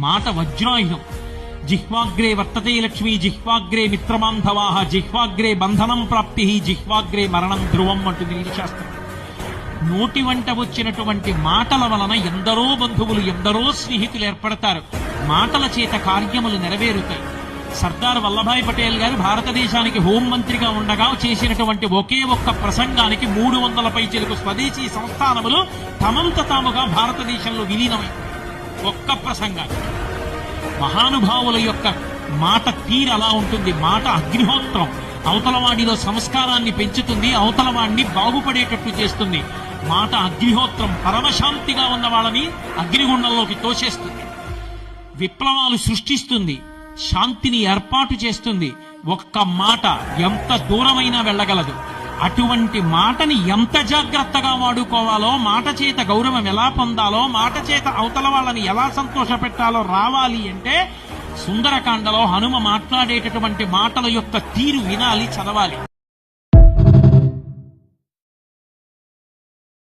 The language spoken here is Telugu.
మాట వజ్రాయుధం. జిహ్వాగ్రే వర్తతే లక్ష్మీ, జిహ్వాగ్రే మిత్రబాంధవాః, జిహ్వాగ్రే బంధనం ప్రాప్తి, జిహ్వాగ్రే మరణం ధ్రువం అంటుంది శాస్త్రం. నోటి వంట వచ్చినటువంటి మాటల వలన ఎందరో బంధువులు, ఎందరో స్నేహితులు ఏర్పడతారు. మాటల చేత కార్యములు నెరవేరుతాయి. సర్దార్ వల్లభాయ్ పటేల్ గారు భారతదేశానికి హోంమంత్రిగా ఉండగా చేసినటువంటి ఒకే ఒక్క ప్రసంగానికి 300 పైచిలకు స్వదేశీ సంస్థానములు తమంత తాముగా భారతదేశంలో విలీనమై ఒక్క ప్రసంగానికి. మహానుభావుల యొక్క మాట తీరు అలా ఉంటుంది. మాట అగ్నిహోత్రం. అవతలవాడిలో సంస్కారాన్ని పెంచుతుంది, అవతలవాడిని బాగుపడేటట్టు చేస్తుంది. మాట అగ్నిహోత్రం. పరమశాంతిగా ఉన్న వాళ్ళని అగ్నిగుండంలోకి తోసేస్తుంది. విప్లవాలు సృష్టిస్తుంది, శాంతిని ఏర్పాటు చేస్తుంది. ఒక్క మాట ఎంత దూరమైనా వెళ్ళగలదు. అటువంటి మాటని ఎంత జాగ్రత్తగా వాడుకోవాలో, మాట చేత గౌరవం ఎలా పొందాలో, మాట చేత అవతల వాళ్ళని ఎలా సంతోషపెట్టాలో రావాలి అంటే సుందరకాండలో హనుమ మాట్లాడేటటువంటి మాటల యొక్క తీరు వినాలి, చదవాలి.